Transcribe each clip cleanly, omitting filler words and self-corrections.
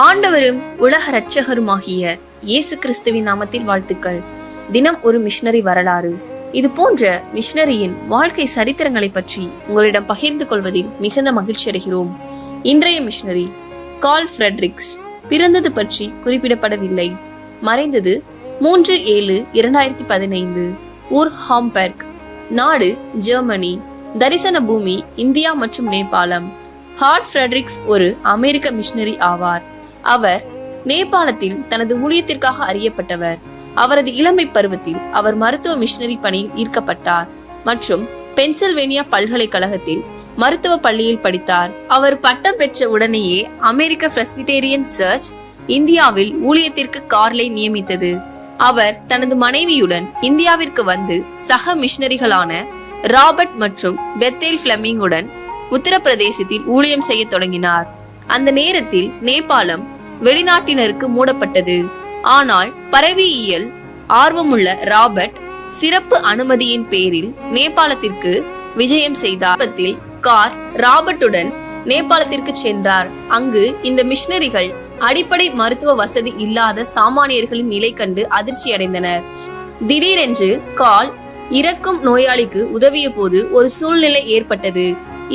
ஆண்டவரும் உலக இரட்சகருமாகிய இயேசு கிறிஸ்துவின் நாமத்தில் வாழ்த்துக்கள். தினம் ஒரு மிஷனரி வரலாறு. இது போன்ற மிஷனரியின் வாழ்க்கை சரித்திரங்களை பற்றி உங்களிடம் பகிர்ந்து கொள்வதில் மிகுந்த மகிழ்ச்சி அடைகிறோம். இன்றைய மிஷனரி கார்ல் ஃப்ரெட்ரிக்ஸ். பிறந்தது பற்றி குறிப்பிடப்படவில்லை. மறைந்தது 3/7/2015. ஊர் ஹாம்பெர்க். நாடு ஜெர்மனி. தரிசன பூமி இந்தியா மற்றும் நேபாளம். கார்ல் ஃப்ரெட்ரிக்ஸ் ஒரு அமெரிக்க மிஷனரி ஆவார். அவர் நேபாளத்தில் தனது ஊழியத்திற்காக அறியப்பட்டவர். அவரது இளமை பருவத்தில் அவர் மருத்துவ மிஷனரி பணியில் ஈர்க்கப்பட்டார் மற்றும் பென்சில்வேனியா பல்கலைக்கழகத்தில் மருத்துவ பள்ளியில் படித்தார். அவர் பட்டம் பெற்ற உடனேயே அமெரிக்க பிரெஸ்பிடேரியன் சர்ச் இந்தியாவில் ஊழியத்திற்கு கார்லை நியமித்தது. அவர் தனது மனைவியுடன் இந்தியாவிற்கு வந்து சக மிஷனரிகளான ராபர்ட் மற்றும் பெத்தேல் பிளமிங்குடன் உத்தரப்பிரதேசத்தில் ஊழியம் செய்ய தொடங்கினார். அந்த நேரத்தில் நேபாளம் வெளிநாட்டினருக்கு மூடப்பட்டது. ஆனால் பறவையியல் ஆர்வமுள்ள ராபர்ட் சிறப்பு அனுமதியின் பேரில் நேபாளத்திற்கு விஜயம் செய்தார். கார் ராபர்ட்டுடன் நேபாளத்திற்கு சென்றார். அங்கு இந்த மிஷனரிகள் அடிப்படை மருத்துவ வசதி இல்லாத சாமானியர்களின் நிலை கண்டு அதிர்ச்சி அடைந்தனர். திடீரென்று கால் இறக்கும் நோயாளிக்கு உதவிய போது ஒரு சூழ்நிலை ஏற்பட்டது.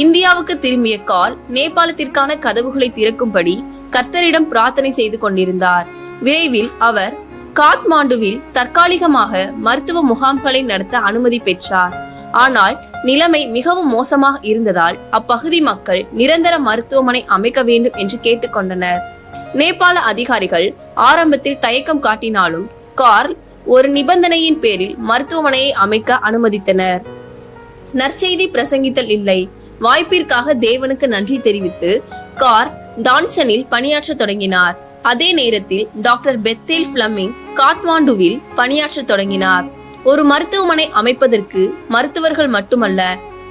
இந்தியாவுக்கு திரும்பிய கால் நேபாளத்திற்கான கதவுகளை திறக்கும்படி கர்த்தரிடம் பிரார்த்தனை செய்து கொண்டிருந்தார். விரைவில் அவர் காத்மாண்டுவில் தற்காலிகமாக மருத்துவ முகாம்களை நடத்த அனுமதி பெற்றார். ஆனால் நிலைமை மிகவும் மோசமாக இருந்ததால் அப்பகுதி மக்கள் நிரந்தர மருத்துவமனை அமைக்க வேண்டும் என்று கேட்டுக்கொண்டனர். நேபாள அதிகாரிகள் ஆரம்பத்தில் தயக்கம் காட்டினாலும் கார்ல் ஒரு நிபந்தனையின் பேரில் மருத்துவமனையை அமைக்க அனுமதித்தனர். நற்செய்தி பிரசங்கித்தல் இல்லை. வாய்ப்பிற்காக தேவனுக்கு நன்றி தெரிவித்து கார் டான்சனில் பணியாற்ற தொடங்கினார். அதே நேரத்தில் டாக்டர் பெத்தேல் பிளமிங் காத்மாண்டுவில் பணியாற்ற தொடங்கினார். ஒரு மருத்துவமனை அமைப்பதற்கு மருத்துவர்கள் மட்டுமல்ல,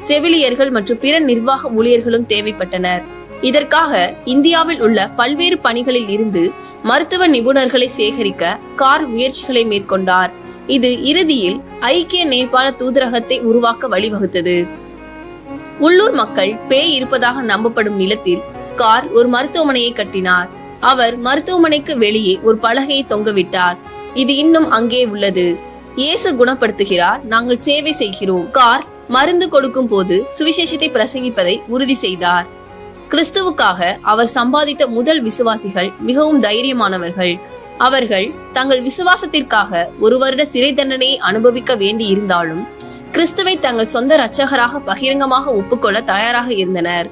செவிலியர்கள் மற்றும் பிற நிர்வாக ஊழியர்களும் தேவைப்பட்டனர். இதற்காக இந்தியாவில் உள்ள பல்வேறு பணிகளில் இருந்து மருத்துவ நிபுணர்களை சேகரிக்க கார் முயற்சிகளை மேற்கொண்டார். இது இறுதியில் ஐக்கிய நேபாள தூதரகத்தை உருவாக்க வழிவகுத்தது. உள்ளூர் மக்கள் பேய் இருப்பதாக நம்பப்படும் நிலத்தில் கார் ஒரு மருத்துவமனையை கட்டினார். அவர் மருத்துவமனைக்கு வெளியே ஒரு பலகையை தொங்கவிட்டார். இது இன்னும் அங்கே உள்ளது. இயேசு குணப்படுத்துகிறார், நாங்கள் சேவை செய்கிறோம். கார் மருந்து கொடுக்கும் போது சுவிசேஷத்தை பிரசங்கிப்பதை உறுதி செய்தார். கிறிஸ்துவுக்காக அவர் சம்பாதித்த முதல் விசுவாசிகள் மிகவும் தைரியமானவர்கள். அவர்கள் தங்கள் விசுவாசத்திற்காக 1 வருட சிறை தண்டனையை அனுபவிக்க வேண்டி இருந்தாலும் கிறிஸ்துவை தங்கள் சொந்த இரட்சகராக பகிரங்கமாக ஒப்புக்கொள்ள தயாராக இருந்தனர்.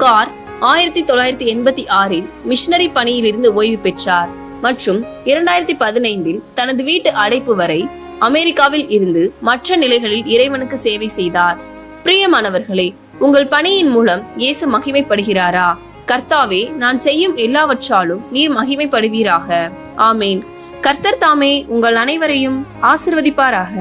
கார் 1986 மிஷனரி பணியிலிருந்து ஓய்வு பெற்றார் மற்றும் 2015 தனது வீட்டு அடைப்பு வரை அமெரிக்காவில் இருந்து மற்ற நிலைகளில் இறைவனுக்கு சேவை செய்தார். பிரியமானவர்களே, உங்கள் பணியின் மூலம் இயேசு மகிமைப்படுகிறாரா? கர்த்தாவே, நான் செய்யும் எல்லாவற்றாலும் நீர் மகிமைப்படுவீராக. ஆமேன். கர்த்தர் தாமே உங்கள் அனைவரையும் ஆசிர்வதிப்பாராக.